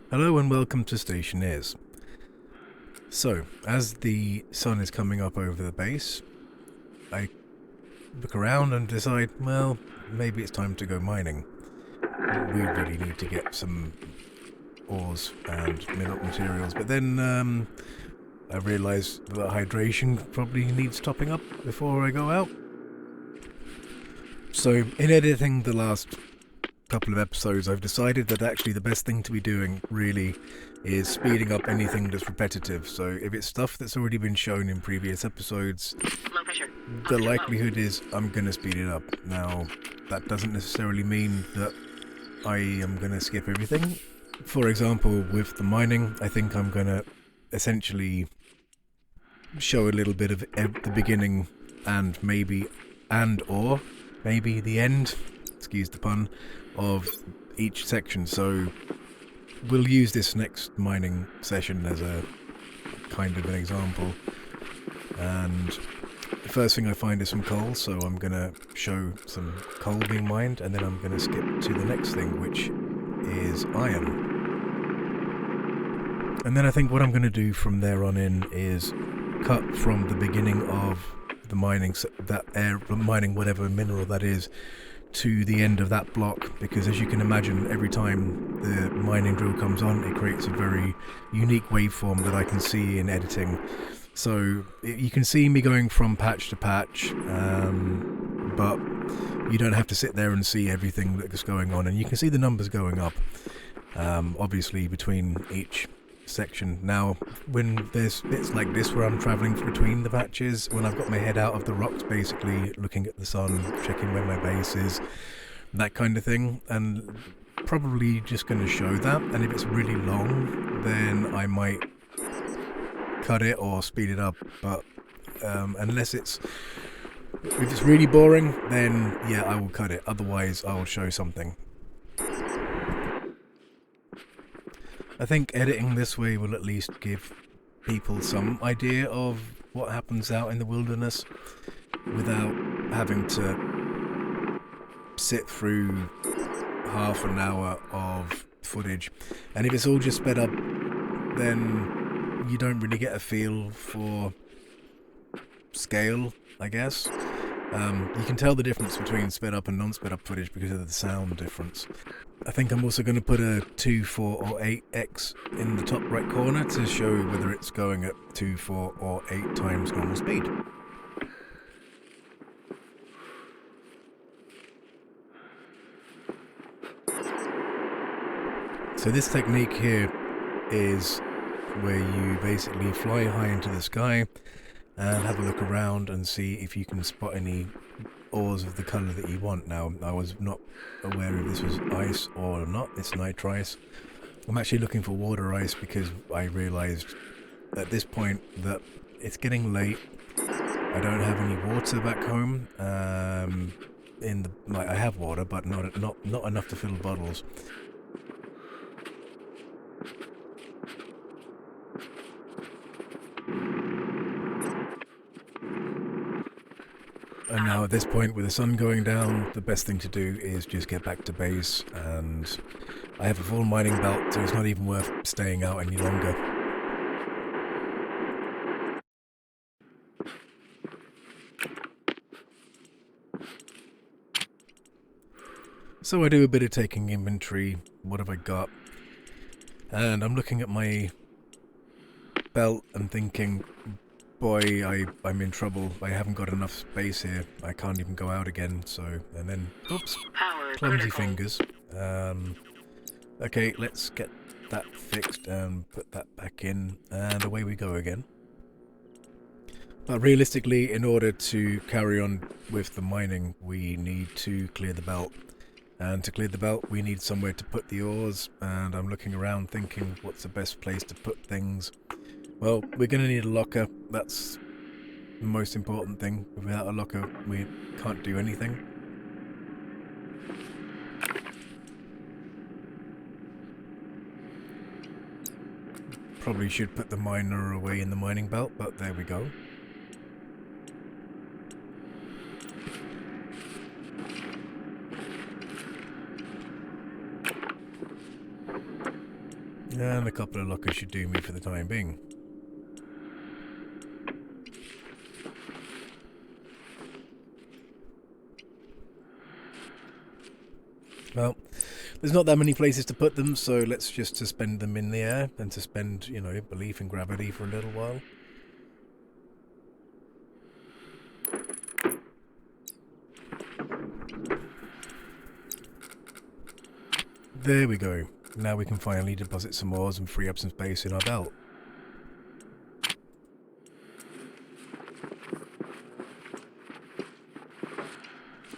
Hello and welcome to Stationeers. So, as the sun is coming up over the base, I look around and decide, well, maybe it's time to go mining. We really need to get some ores and mineral materials, but then I realise that hydration probably needs topping up before I go out. So, in editing the last couple of episodes, I've decided that actually the best thing to be doing really is speeding up anything that's repetitive. So if it's stuff that's already been shown in previous episodes, Low pressure. the likelihood is I'm going to speed it up. Now, that doesn't necessarily mean that I am going to skip everything. For example, with the mining, I think I'm going to essentially show a little bit of the beginning and maybe the end, excuse the pun, of each section. So we'll use this next mining session as a kind of an example. And the first thing I find is some coal, so I'm going to show some coal being mined, and then I'm going to skip to the next thing, which is iron. And then I think what I'm going to do from there on in is cut from the beginning of the mining, mining whatever mineral that is, to the end of that block, because as you can imagine, every time the mining drill comes on, it creates a very unique waveform that I can see in editing. So you can see me going from patch to patch, but you don't have to sit there and see everything that's going on, and you can see the numbers going up, obviously between each section. Now, when there's bits like this where I'm travelling between the patches, when I've got my head out of the rocks, basically looking at the sun, checking where my base is, that kind of thing, and probably just going to show that. And if it's really long, then I might cut it or speed it up. But unless if it's really boring, then yeah, I will cut it. Otherwise, I will show something. I think editing this way will at least give people some idea of what happens out in the wilderness without having to sit through half an hour of footage. And if it's all just sped up, then you don't really get a feel for scale, I guess. You can tell the difference between sped up and non-sped up footage because of the sound difference. I think I'm also going to put a 2, 4 or 8x in the top right corner to show whether it's going at 2, 4 or 8 times normal speed. So this technique here is where you basically fly high into the sky and have a look around and see if you can spot any ores of the colour that you want. Now, I was not aware if this was ice or not. It's nitrice. I'm actually looking for water ice because I realised at this point that it's getting late. I don't have any water back home. I have water, but not enough to fill bottles. And now at this point, with the sun going down, the best thing to do is just get back to base, and I have a full mining belt, so it's not even worth staying out any longer. So I do a bit of taking inventory. What have I got? And I'm looking at my belt and thinking, boy, I'm in trouble. I haven't got enough space here. I can't even go out again. So, and then, oops, clumsy fingers. Okay, let's get that fixed and put that back in, and away we go again. But realistically, in order to carry on with the mining, we need to clear the belt. And to clear the belt, we need somewhere to put the ores, and I'm looking around thinking, what's the best place to put things? Well, we're going to need a locker. That's the most important thing. Without a locker, we can't do anything. Probably should put the miner away in the mining belt, but there we go. And a couple of lockers should do me for the time being. Well, there's not that many places to put them, so let's just suspend them in the air and suspend, you know, belief in gravity for a little while. There we go. Now we can finally deposit some ores and free up some space in our belt.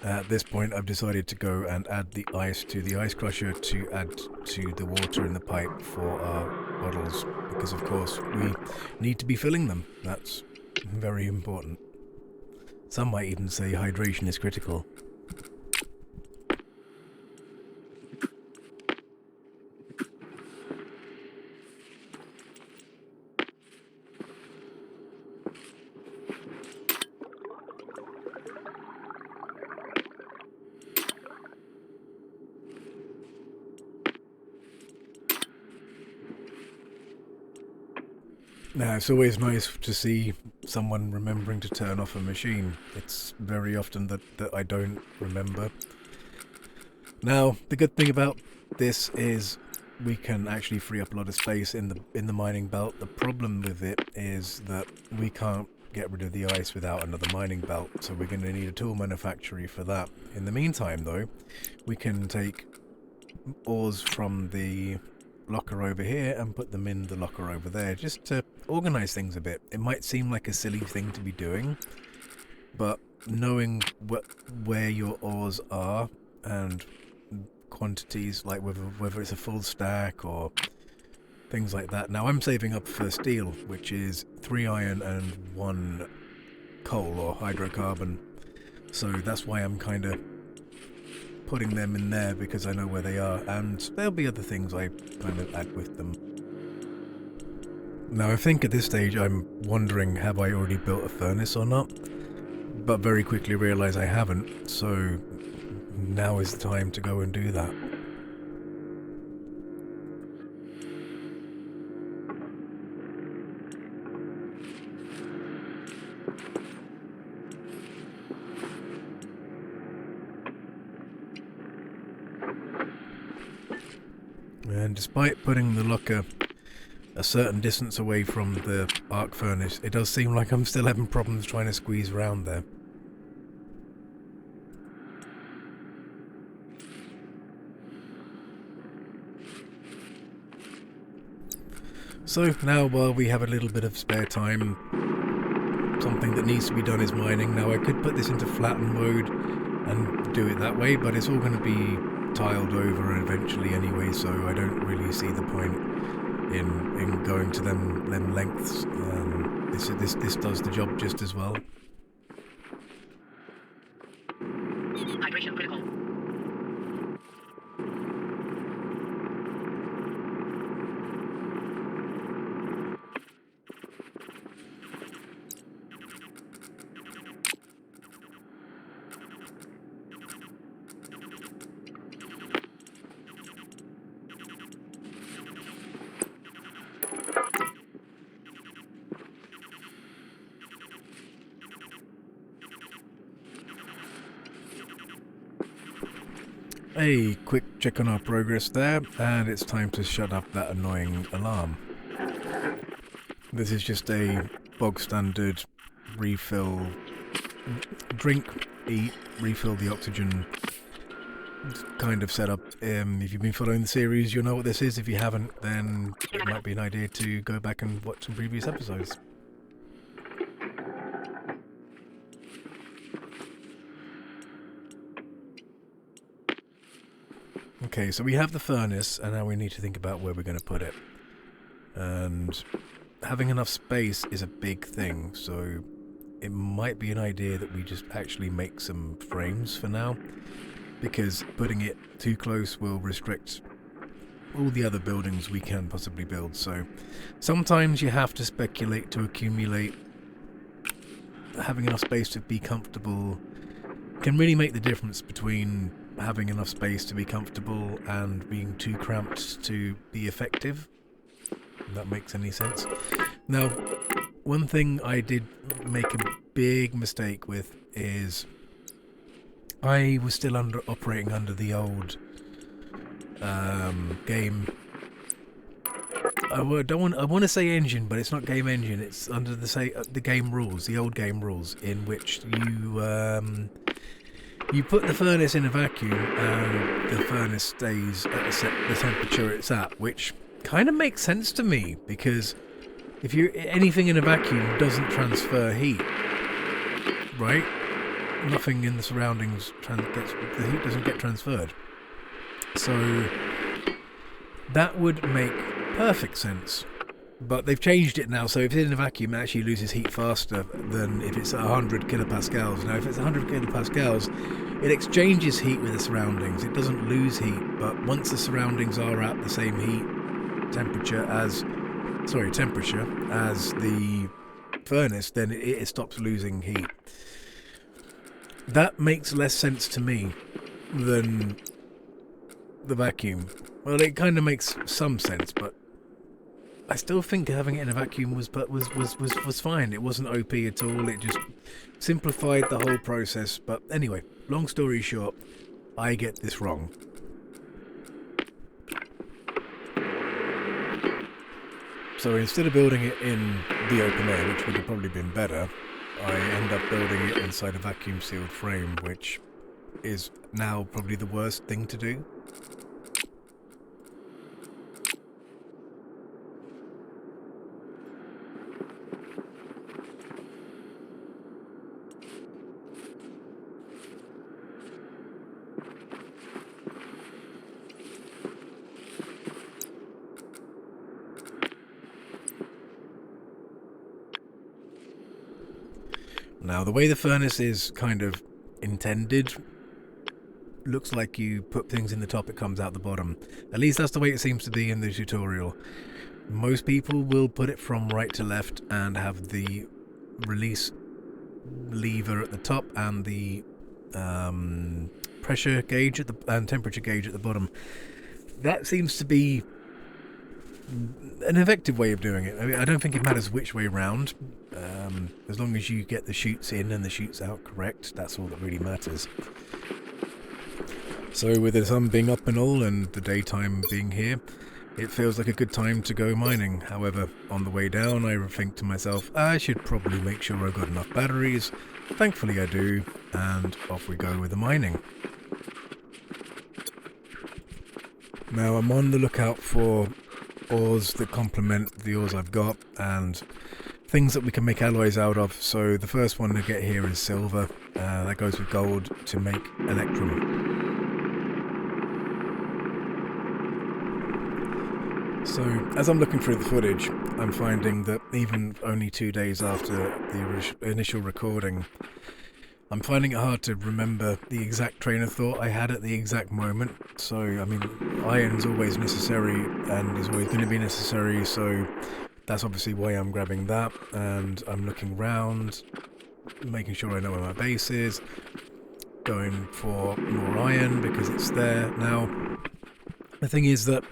At this point, I've decided to go and add the ice to the ice crusher to add to the water in the pipe for our bottles, because of course we need to be filling them. That's very important. Some might even say hydration is critical. Now, it's always nice to see someone remembering to turn off a machine. It's very often that I don't remember. Now, the good thing about this is we can actually free up a lot of space in the mining belt. The problem with it is that we can't get rid of the ice without another mining belt, so we're going to need a tool manufactory for that. In the meantime, though, we can take ores from the locker over here and put them in the locker over there, just to organize things a bit. It might seem like a silly thing to be doing, but knowing where your ores are and quantities, like whether it's a full stack or things like that. Now I'm saving up for steel, which is 3 iron and 1 coal or hydrocarbon, so that's why I'm kind of putting them in there, because I know where they are, and there'll be other things I kind of add with them. Now I think at this stage I'm wondering, have I already built a furnace or not? But very quickly realise I haven't, so now is the time to go and do that. And despite putting the locker a certain distance away from the arc furnace, it does seem like I'm still having problems trying to squeeze around there. So now, while we have a little bit of spare time, something that needs to be done is mining. Now I could put this into flatten mode and do it that way, but it's all going to be tiled over eventually anyway, so I don't really see the point in going to them lengths. This does the job just as well. Hydration critical. A quick check on our progress there, and it's time to shut up that annoying alarm. This is just a bog standard refill, drink, eat, refill the oxygen kind of setup. If you've been following the series, you'll know what this is. If you haven't, then it might be an idea to go back and watch some previous episodes. Okay, so we have the furnace, and now we need to think about where we're going to put it. And having enough space is a big thing, so it might be an idea that we just actually make some frames for now, because putting it too close will restrict all the other buildings we can possibly build. So sometimes you have to speculate to accumulate. Having enough space to be comfortable can really make the difference between having enough space to be comfortable and being too cramped to be effective. if that makes any sense. Now, one thing I did make a big mistake with is I was still operating under the old game. I want to say engine, but it's not game engine. It's under the game rules, the old game rules, in which you put the furnace in a vacuum and the furnace stays at the temperature it's at, which kind of makes sense to me, because if anything in a vacuum doesn't transfer heat, right? Nothing in the surroundings the heat doesn't get transferred. So that would make perfect sense. But they've changed it now, so if it's in a vacuum, it actually loses heat faster than if it's 100 kilopascals. Now, if it's 100 kilopascals, it exchanges heat with the surroundings. It doesn't lose heat, but once the surroundings are at the same temperature as the furnace, then it stops losing heat. That makes less sense to me than the vacuum. Well, it kind of makes some sense, but I still think having it in a vacuum was fine. It wasn't OP at all. It just simplified the whole process. But anyway, long story short, I get this wrong. So instead of building it in the open air, which would have probably been better, I end up building it inside a vacuum sealed frame, which is now probably the worst thing to do. Now, the way the furnace is kind of intended, looks like you put things in the top, it comes out the bottom. At least that's the way it seems to be in the tutorial. Most people will put it from right to left and have the release lever at the top and the pressure gauge and temperature gauge at the bottom. That seems to be an effective way of doing it. I mean, I don't think it matters which way round. As long as you get the chutes in and the chutes out correct, that's all that really matters. So with the sun being up and all and the daytime being here, it feels like a good time to go mining. However, on the way down, I think to myself, I should probably make sure I've got enough batteries. Thankfully I do, and off we go with the mining. Now I'm on the lookout for ores that complement the ores I've got, and things that we can make alloys out of. So the first one to get here is silver. That goes with gold to make electrum. So as I'm looking through the footage, I'm finding that even only 2 days after the initial recording, I'm finding it hard to remember the exact train of thought I had at the exact moment. So, I mean, iron's always necessary and is always going to be necessary, so that's obviously why I'm grabbing that. And I'm looking round, making sure I know where my base is, going for more iron because it's there. Now, the thing is that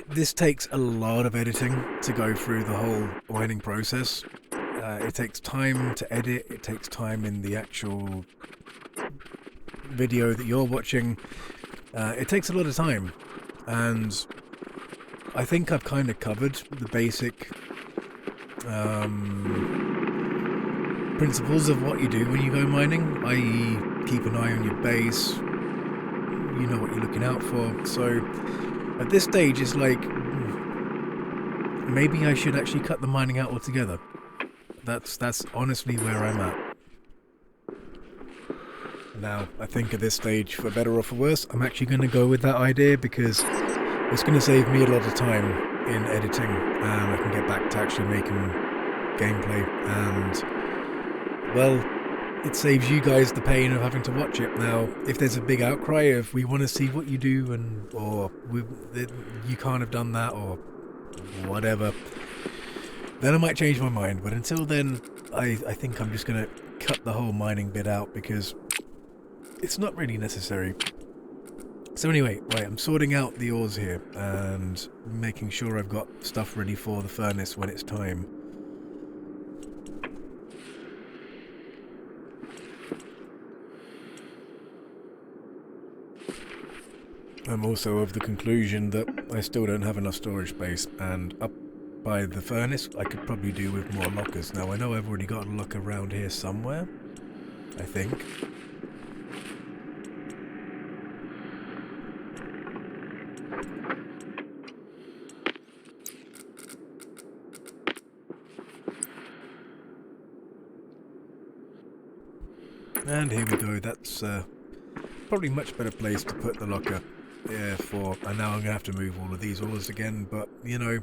this takes a lot of editing to go through the whole mining process. It takes time to edit, it takes time in the actual video that you're watching. It takes a lot of time, and I think I've kind of covered the basic principles of what you do when you go mining, i.e. keep an eye on your base, you know what you're looking out for. So at this stage it's like, maybe I should actually cut the mining out altogether. That's honestly where I'm at. Now, I think at this stage, for better or for worse, I'm actually going to go with that idea because it's going to save me a lot of time in editing, and I can get back to actually making gameplay, and, well, it saves you guys the pain of having to watch it. Now, if there's a big outcry of we want to see what you do, or you can't have done that, or whatever, then I might change my mind. But until then, I think I'm just going to cut the whole mining bit out because it's not really necessary. So anyway, right, I'm sorting out the ores here and making sure I've got stuff ready for the furnace when it's time. I'm also of the conclusion that I still don't have enough storage space, and up by the furnace I could probably do with more lockers. Now I know I've already got a locker around here somewhere, I think. And here we go, that's probably a much better place to put the locker. For, and now I'm going to have to move all of these ores again, but you know,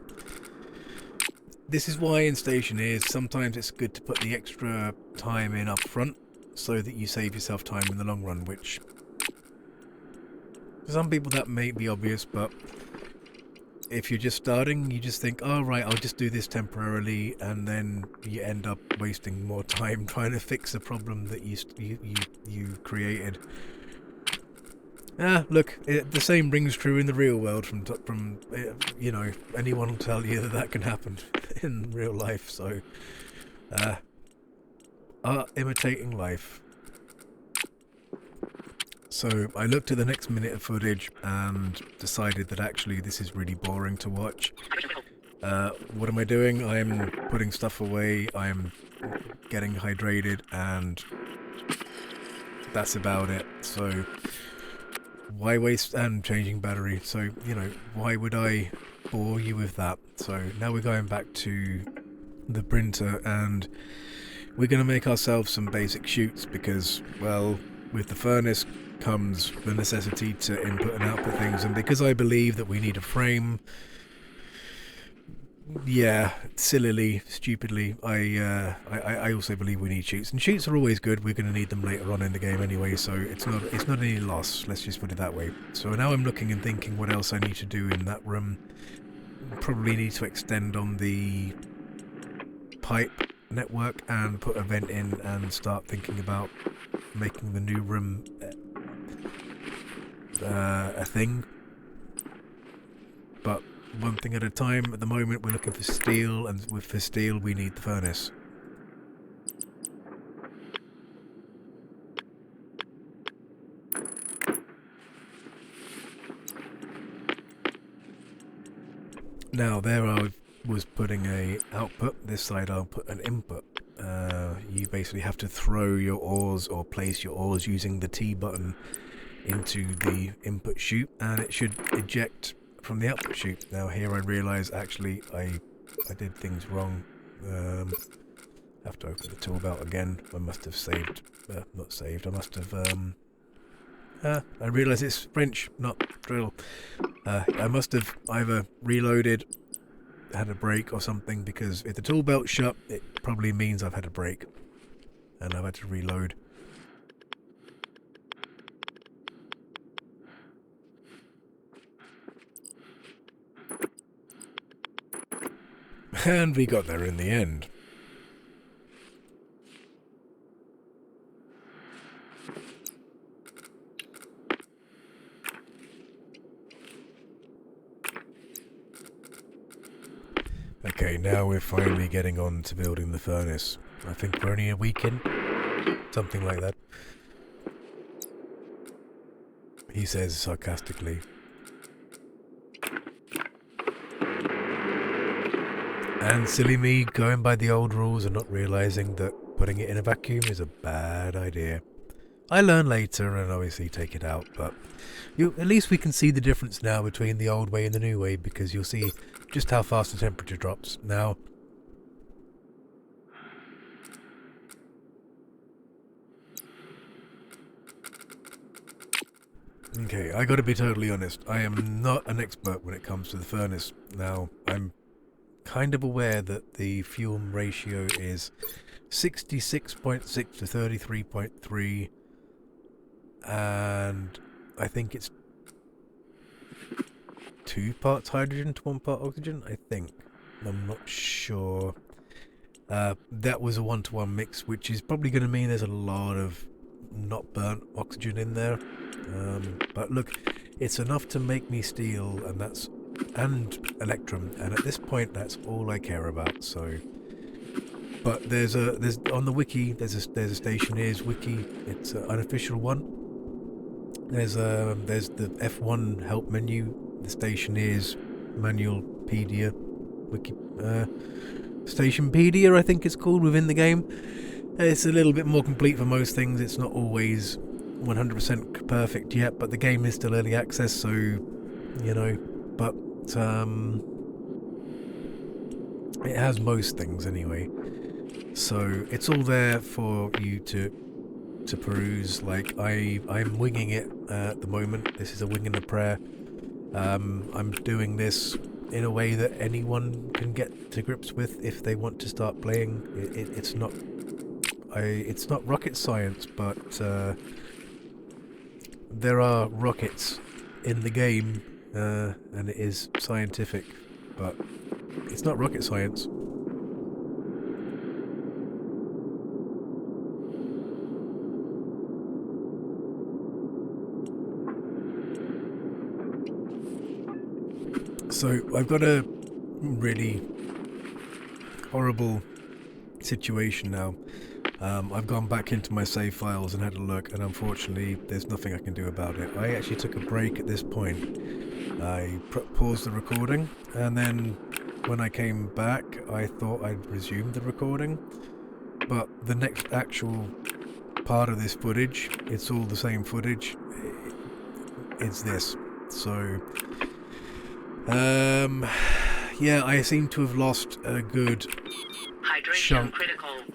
this is why in Stationeers sometimes it's good to put the extra time in up front so that you save yourself time in the long run, which for some people that may be obvious, but if you're just starting, you just think, oh right, I'll just do this temporarily, and then you end up wasting more time trying to fix a problem that you created. Look, the same rings true in the real world from you know, anyone will tell you that can happen in real life, so art imitating life. So I looked at the next minute of footage and decided that actually this is really boring to watch. What am I doing? I'm putting stuff away, I'm getting hydrated, and that's about it. So why waste, and changing battery, so you know, why would I bore you with that? So now we're going back to the printer and we're going to make ourselves some basic chutes, because well, with the furnace comes the necessity to input and output things, and because I believe that we need a frame, yeah, sillily, stupidly, I also believe we need chutes, and chutes are always good. We're going to need them later on in the game anyway, so it's not any loss. Let's just put it that way. So now I'm looking and thinking what else I need to do in that room. Probably need to extend on the pipe network and put a vent in and start thinking about making the new room a thing. But one thing at a time. At the moment we're looking for steel, and for steel we need the furnace. Now there I was putting a output, this side I'll put an input. You basically have to throw your ores or place your ores using the T button into the input chute, and it should eject from the output chute. Now here I realise actually I did things wrong. Have to open the tool belt again. I must have saved, not saved, I must have I realise it's French, not drill. I must have either reloaded, had a break or something, because if the tool belt's shut it probably means I've had a break and I've had to reload. And we got there in the end. Okay, now we're finally getting on to building the furnace. I think we're only a week in, something like that. He says sarcastically. And silly me going by the old rules and not realising that putting it in a vacuum is a bad idea. I learn later and obviously take it out, but at least we can see the difference now between the old way and the new way, because you'll see just how fast the temperature drops. Now, okay, I gotta be totally honest, I am not an expert when it comes to the furnace. Now, I'm kind of aware that the fuel ratio is 66.6 to 33.3, and I think it's 2 parts hydrogen to 1 part oxygen, I think. I'm not sure. That was a 1-to-1 mix, which is probably going to mean there's a lot of not burnt oxygen in there. But look, it's enough to make me steel, and electrum, and at this point, that's all I care about. So, but there's on the wiki, there's a Stationeers wiki. It's an unofficial one. There's the F1 help menu, the Stationeers manualpedia, wiki, Stationpedia, I think it's called within the game. It's a little bit more complete for most things. It's not always 100% perfect yet, but the game is still early access, so but it has most things anyway. So it's all there for you to peruse. Like I'm winging it at the moment. This is a wing and a prayer. I'm doing this in a way that anyone can get to grips with if they want to start playing. It's not rocket science, but there are rockets in the game, and it is scientific, but it's not rocket science. So I've got a really horrible situation now. I've gone back into my save files and had a look, and unfortunately there's nothing I can do about it. I actually took a break at this point. I paused the recording, and then when I came back I thought I'd resumed the recording, but the next actual part of this footage, it's all the same footage. It's this. So yeah, I seem to have lost a good chunk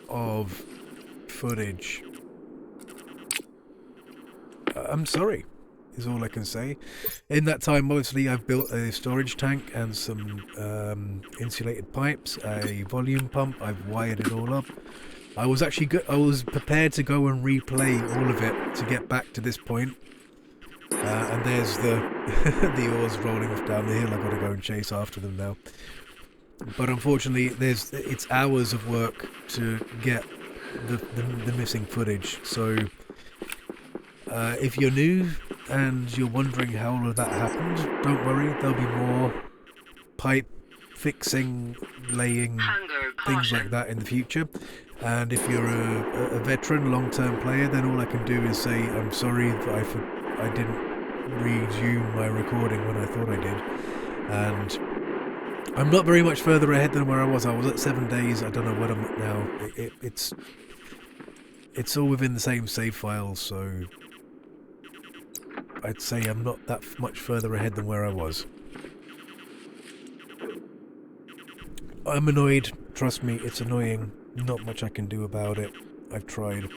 of footage. I'm sorry, is all I can say. In that time, obviously, I've built a storage tank and some insulated pipes, a volume pump. I've wired it all up. I was actually I was prepared to go and replay all of it to get back to this point. And there's the the oars rolling off down the hill. I've got to go and chase after them now. But unfortunately, it's hours of work to get the missing footage. So if you're new and you're wondering how all of that happened, don't worry. There'll be more pipe fixing, laying, things like that in the future. And if you're a veteran, long-term player, then all I can do is say I'm sorry that I didn't resume my recording when I thought I did, and I'm not very much further ahead than where I was. I was at 7 days. I don't know what I'm at now. It's all within the same save files, so I'd say I'm not that much further ahead than where I was. I'm annoyed. Trust me, it's annoying. Not much I can do about it. I've tried.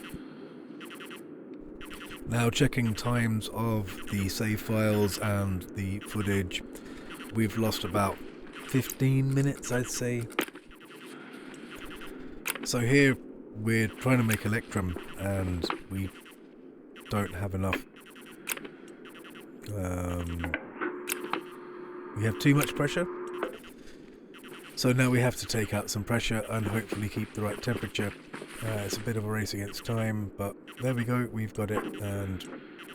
Now, checking times of the save files and the footage, we've lost about 15 minutes, I'd say. So here we're trying to make electrum and we don't have enough. We have too much pressure. So now we have to take out some pressure and hopefully keep the right temperature. It's a bit of a race against time, but there we go, we've got it, and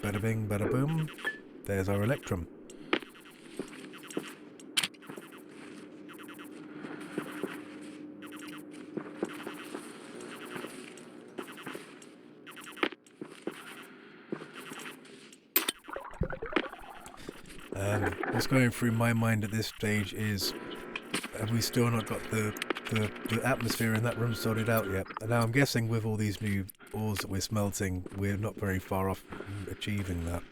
bada bing, bada boom, there's our electrum. And what's going through my mind at this stage is, have we still not got the atmosphere in that room sorted out yet? And now I'm guessing with all these new ores that we're smelting, we're not very far off achieving that.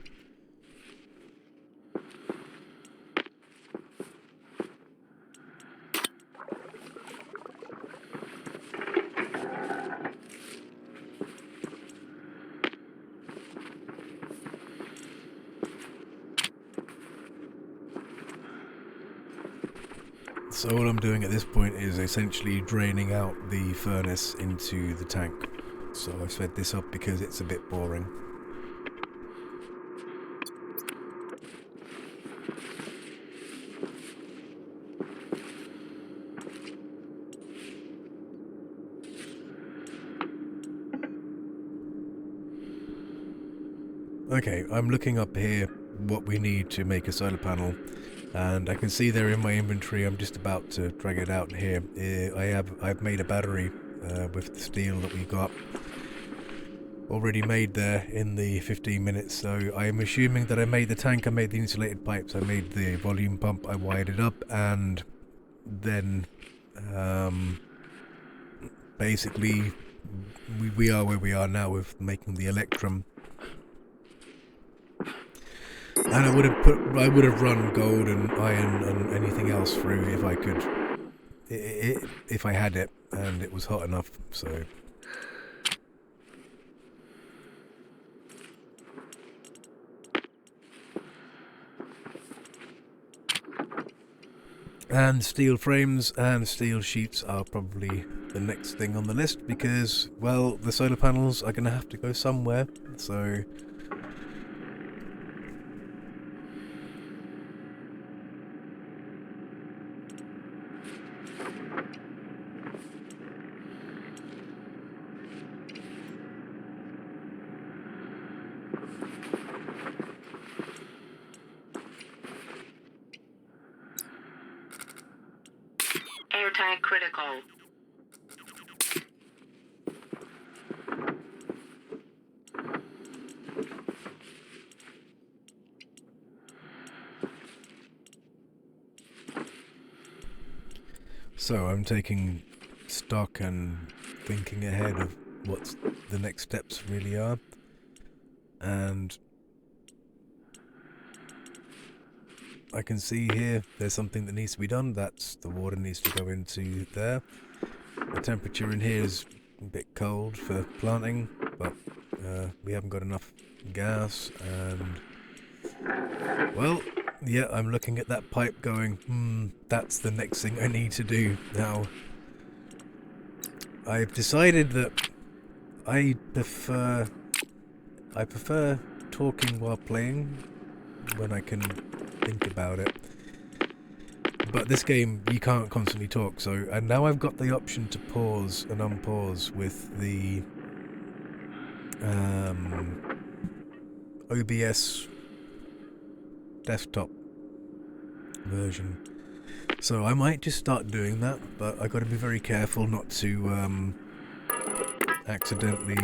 So all I'm doing at this point is essentially draining out the furnace into the tank. So I've sped this up because it's a bit boring. Okay, I'm looking up here what we need to make a solar panel, and I can see there in my inventory. I'm just about to drag it out here. I've made a battery with the steel that we got already made there in the 15 minutes. So I'm assuming that I made the tank, I made the insulated pipes, I made the volume pump, I wired it up, and then basically we are where we are now with making the electrum. And I would have run gold and iron and anything else through if I could, if I had it and it was hot enough. So and steel frames and steel sheets are probably the next thing on the list, because, well, the solar panels are going to have to go somewhere. So Airtag critical. So I'm taking stock and thinking ahead of what the next steps really are, and I can see here there's something that needs to be done. That's the water needs to go into there. The temperature in here is a bit cold for planting, but we haven't got enough gas, and, well, yeah, I'm looking at that pipe going, that's the next thing I need to do. Now, I've decided that I prefer talking while playing when I can think about it. But this game, you can't constantly talk, so, and now I've got the option to pause and unpause with the OBS desktop version. So I might just start doing that, but I got to be very careful not to accidentally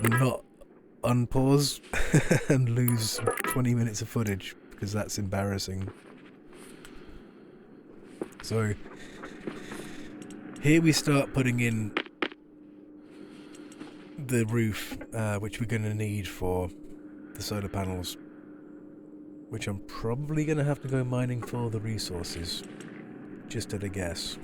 not unpause and lose 20 minutes of footage, because that's embarrassing. So here we start putting in the roof, which we're going to need for the solar panels, which I'm probably going to have to go mining for the resources, just at a guess.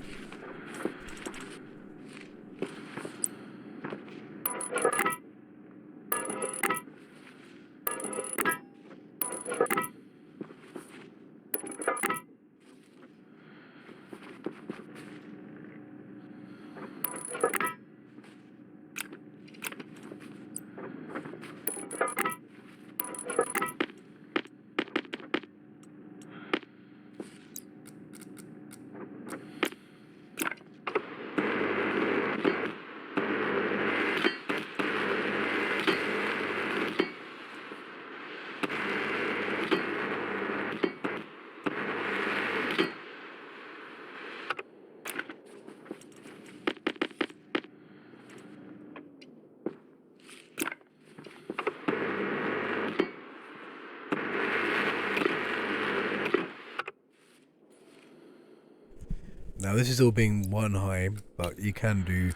Now this is all being one high, but you can do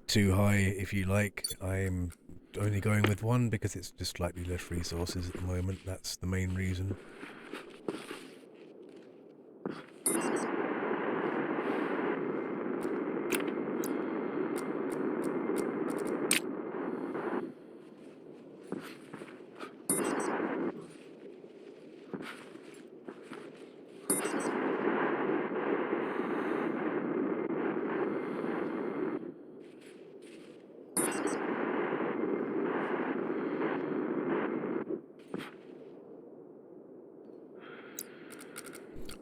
two high if you like. I'm only going with one because it's just slightly less resources at the moment. That's the main reason.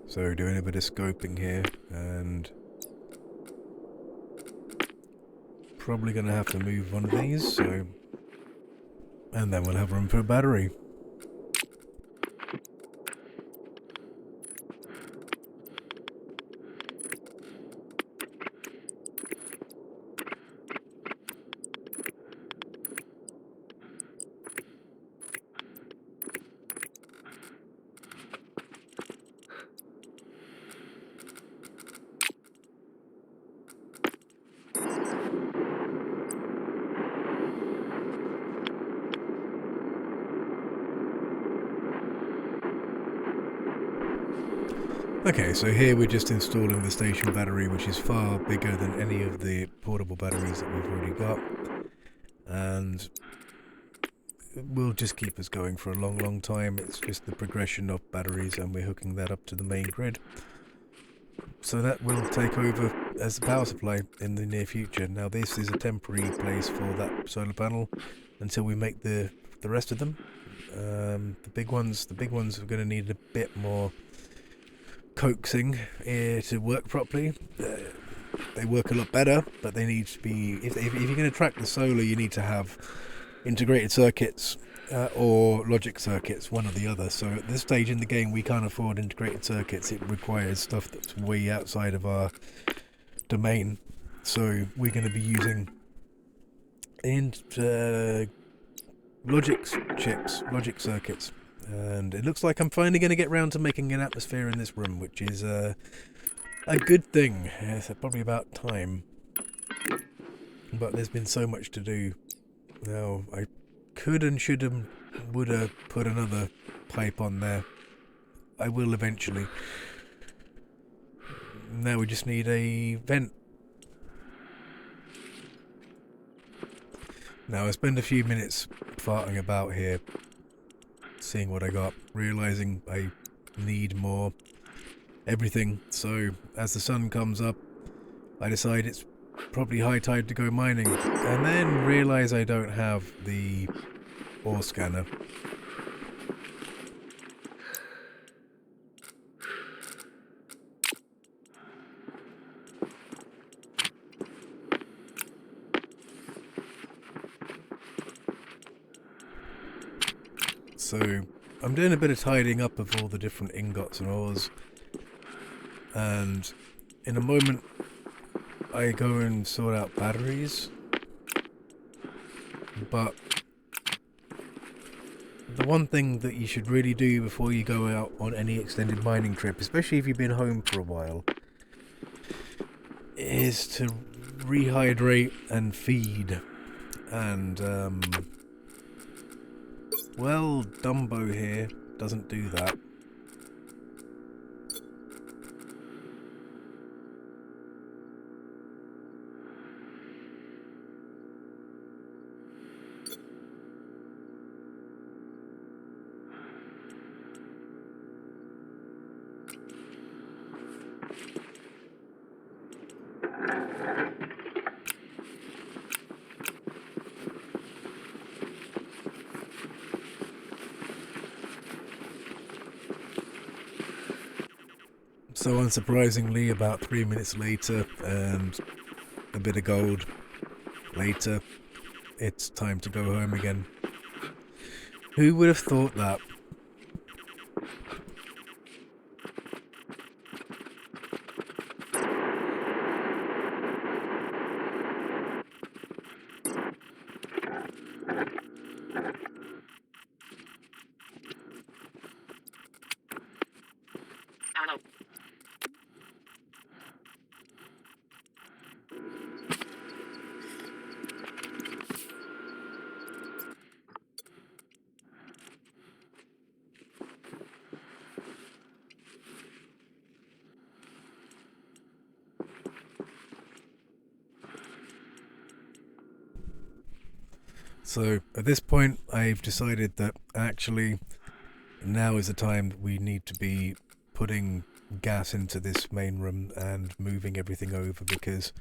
So doing a bit of scoping here, and probably going to have to move one of these, so And then we'll have room for a battery. Okay, so here we're just installing the station battery, which is far bigger than any of the portable batteries that we've already got. And it will just keep us going for a long time. It's just the progression of batteries, and we're hooking that up to the main grid. So that will take over as the power supply in the near future. Now this is a temporary place for that solar panel until we make the rest of them. The big ones are going to need a bit more coaxing to work properly. They work a lot better, but they need to be, if you're going to track the solar, you need to have integrated circuits or logic circuits, one or the other. So at this stage in the game we can't afford integrated circuits. It requires stuff that's way outside of our domain, so we're going to be using logic circuits. And it looks like I'm finally going to get round to making an atmosphere in this room, which is a good thing. It's probably about time. But there's been so much to do. Now, I could and should have, would have put another pipe on there. I will eventually. Now we just need a vent. Now I spend a few minutes farting about here, seeing what I got, realizing I need more everything. So as the sun comes up, I decide it's probably high tide to go mining, and then realize I don't have the ore scanner. So I'm doing a bit of tidying up of all the different ingots and ores, and in a moment I go and sort out batteries. But the one thing that you should really do before you go out on any extended mining trip, especially if you've been home for a while, is to rehydrate and feed. And well, Dumbo here doesn't do that. So unsurprisingly, about 3 minutes later and a bit of gold later, it's time to go home again. Who would have thought that? Hello. So at this point I've decided that actually now is the time that we need to be putting gas into this main room and moving everything over, because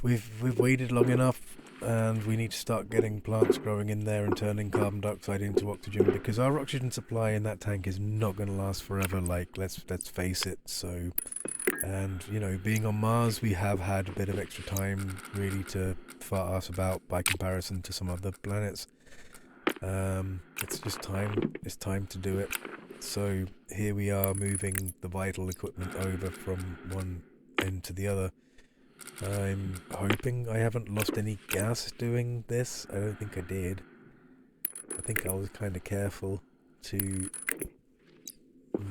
we've waited long enough, and we need to start getting plants growing in there and turning carbon dioxide into oxygen, because our oxygen supply in that tank is not going to last forever. Like, let's face it. And you know, being on Mars, we have had a bit of extra time really to fart ass about by comparison to some other planets. It's just time. It's time to do it. So here we are, moving the vital equipment over from one end to the other. I'm hoping I haven't lost any gas doing this. I don't think I did. I think I was kind of careful to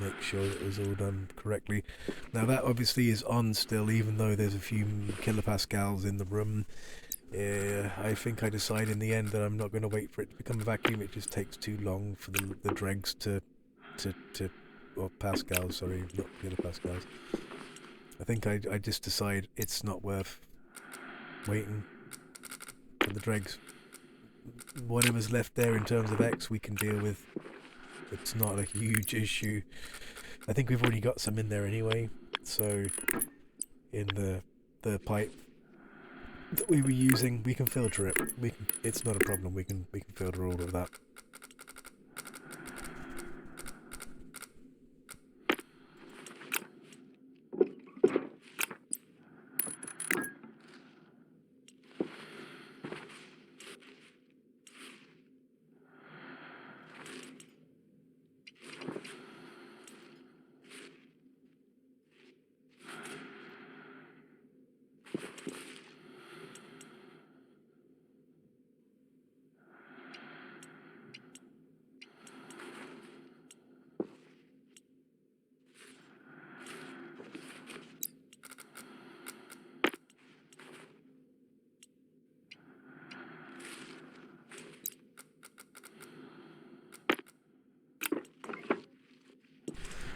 make sure that it was all done correctly. Now that obviously is on still, even though there's a few kilopascals in the room. I think I decide in the end that I'm not going to wait for it to become a vacuum. It just takes too long for the dregs to or pascals, sorry, not kilopascals. I think I just decide it's not worth waiting for the dregs. Whatever's left there in terms of X we can deal with. It's not a huge issue. I think we've already got some in there anyway, so in the pipe that we were using, we can filter it. It's not a problem. We can filter all of that.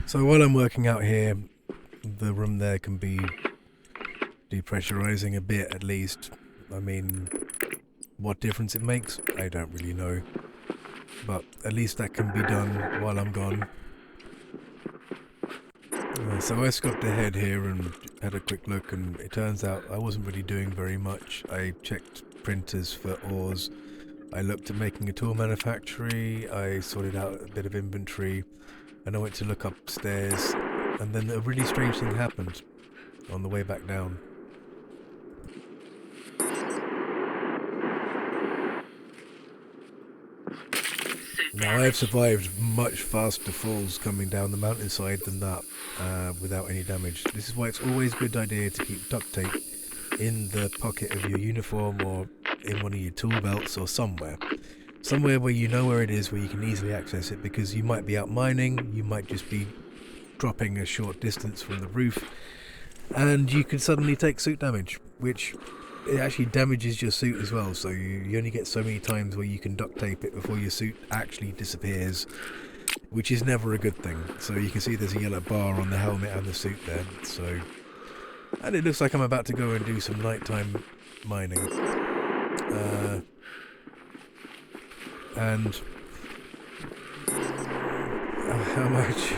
So while I'm working out here, the room there can be depressurizing a bit at least. I mean, what difference it makes, I don't really know. But at least that can be done while I'm gone. So I scoped ahead here and had a quick look, and it turns out I wasn't really doing very much. I checked printers for ores. I looked at making a tool manufactory. I sorted out a bit of inventory. And I went to look upstairs, and then a really strange thing happened on the way back down. Now I have survived much faster falls coming down the mountainside than that, without any damage. This is why it's always a good idea to keep duct tape in the pocket of your uniform or in one of your tool belts or somewhere. Somewhere where you know where it is, where you can easily access it, because you might be out mining, you might just be dropping a short distance from the roof, and you could suddenly take suit damage, which it actually damages your suit as well, so you only get so many times where you can duct tape it before your suit actually disappears, which is never a good thing. So you can see there's a yellow bar on the helmet and the suit there, and it looks like I'm about to go and do some nighttime mining. And how much?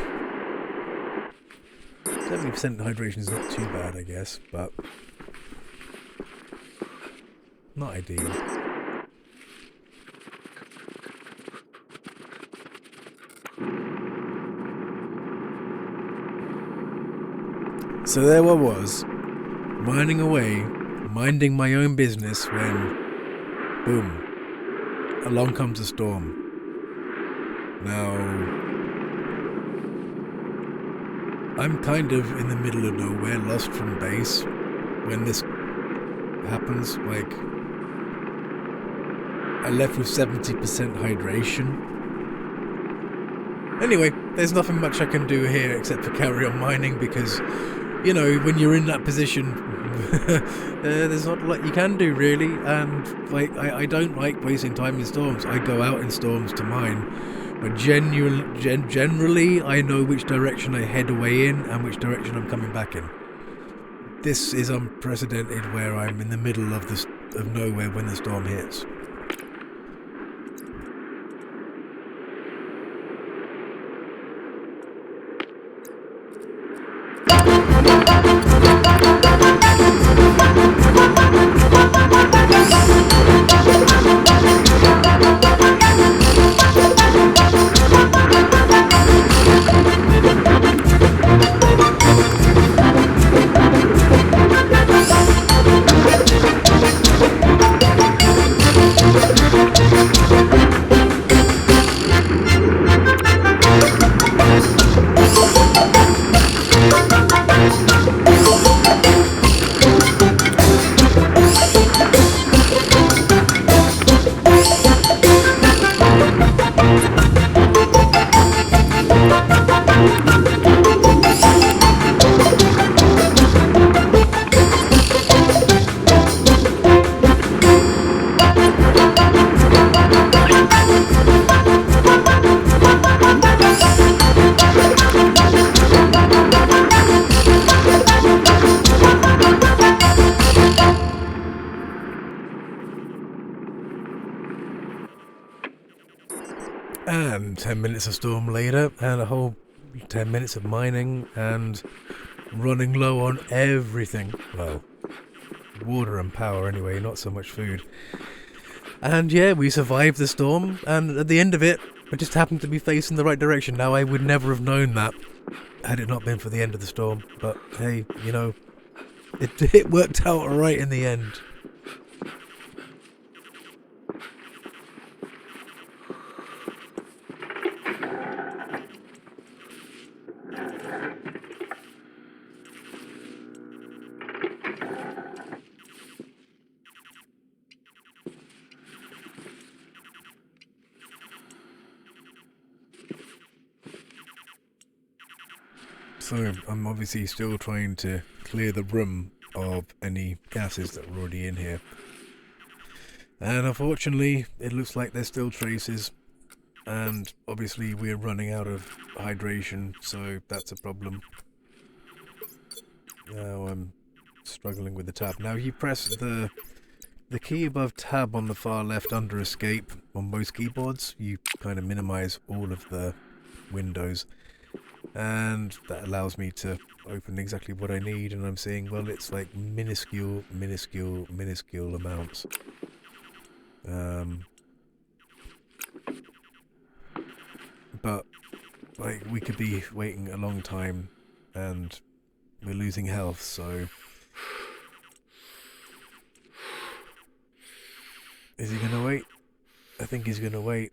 70% hydration is not too bad, I guess, but not ideal. So there I was, mining away, minding my own business, when boom, along comes a storm. Now, I'm kind of in the middle of nowhere, lost from base, when this happens. Like, I left with 70% hydration. Anyway, there's nothing much I can do here except for carry on mining, because, you know, when you're in that position, there's not a lot you can do, really. And like, I don't like wasting time in storms. I go out in storms to mine, but generally I know which direction I head away in and which direction I'm coming back in. This is unprecedented, where I'm in the middle of nowhere when the storm hits. And 10 minutes of storm later, and a whole 10 minutes of mining, and running low on everything. Well, water and power anyway, not so much food. And yeah, we survived the storm, and at the end of it, I just happened to be facing the right direction. Now, I would never have known that had it not been for the end of the storm. But hey, you know, it worked out alright in the end. So I'm obviously still trying to clear the room of any gases that were already in here. And unfortunately, it looks like there's still traces. And obviously we're running out of hydration, so that's a problem. Now I'm struggling with the tab. Now you press the key above tab on the far left under escape on most keyboards. You kind of minimize all of the windows. And that allows me to open exactly what I need, and I'm seeing, well, it's like minuscule amounts. But like, we could be waiting a long time and we're losing health, so is he gonna wait? I think he's gonna wait.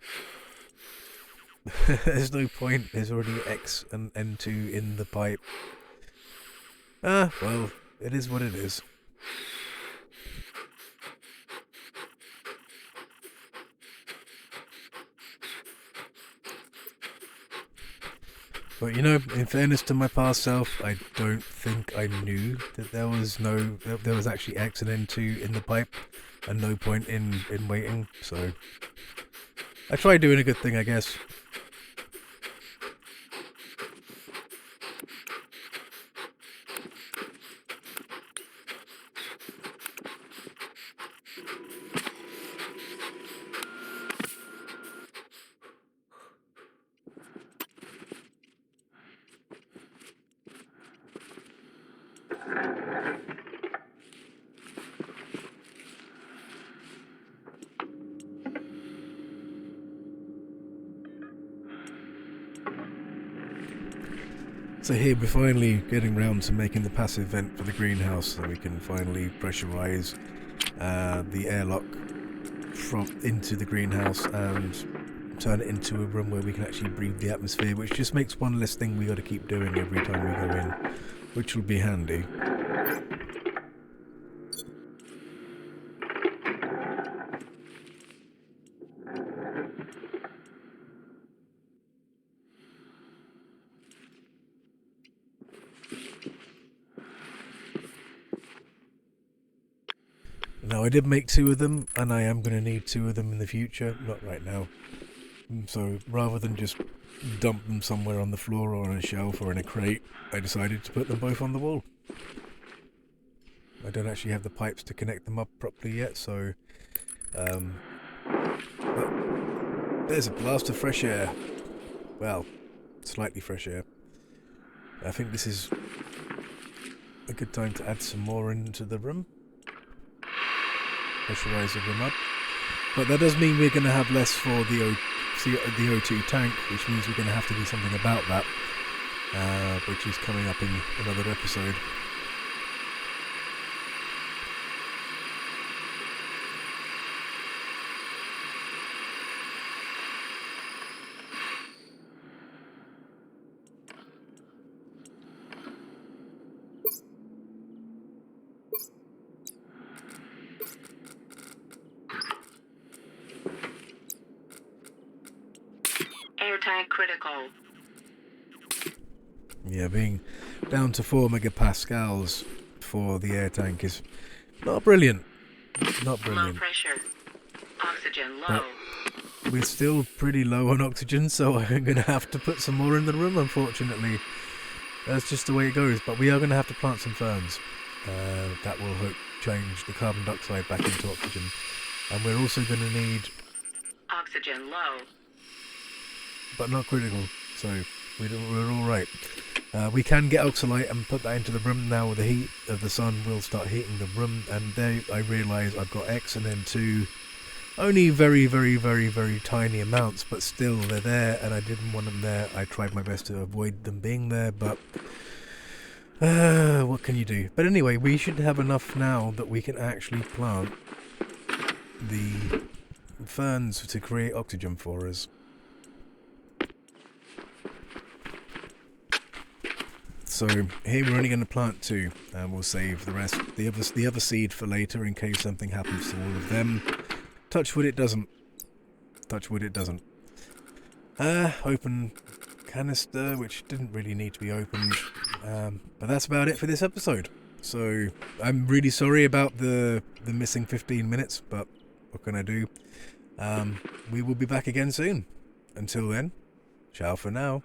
There's no point, there's already X and N2 in the pipe. Ah, well, it is what it is. But you know, in fairness to my past self, I don't think I knew that there was actually X and N2 in the pipe, and no point in waiting, so I tried doing a good thing, I guess. So here we're finally getting round to making the passive vent for the greenhouse, so we can finally pressurize the airlock from into the greenhouse and turn it into a room where we can actually breathe the atmosphere, which just makes one less thing we got to keep doing every time we go in, which will be handy. Now, I did make 2 of them, and I am going to need 2 of them in the future, not right now. So rather than just dump them somewhere on the floor or on a shelf or in a crate, I decided to put them both on the wall. I don't actually have the pipes to connect them up properly yet, so but there's a blast of fresh air. Well, slightly fresh air. I think this is a good time to add some more into the room. Pressurize the room up. But that does mean we're going to have less for the O2 tank, which means we're going to have to do something about that, which is coming up in another episode. Airtime critical. Yeah, being down to 4 megapascals for the air tank is not brilliant. Not Low brilliant. pressure. Oxygen But low. we're still pretty low on oxygen, so I'm going to have to put some more in the room, unfortunately. That's just the way it goes. But we are going to have to plant some ferns. That will hope change the carbon dioxide back into oxygen. And we're also going to need... Oxygen low. but not critical, so we're all right. We can get oxalite and put that into the room now. With the heat of the sun, we'll start heating the room, and there I realise I've got X and N2, only very, very, very, very tiny amounts, but still they're there, and I didn't want them there. I tried my best to avoid them being there, but what can you do? But anyway, we should have enough now that we can actually plant the ferns to create oxygen for us. So here we're only going to plant 2, and we'll save the rest, the other seed for later in case something happens to all of them. Touch wood it doesn't. Touch wood it doesn't. Open canister, which didn't really need to be opened. But that's about it for this episode. So I'm really sorry about the missing 15 minutes, but what can I do? We will be back again soon. Until then, ciao for now.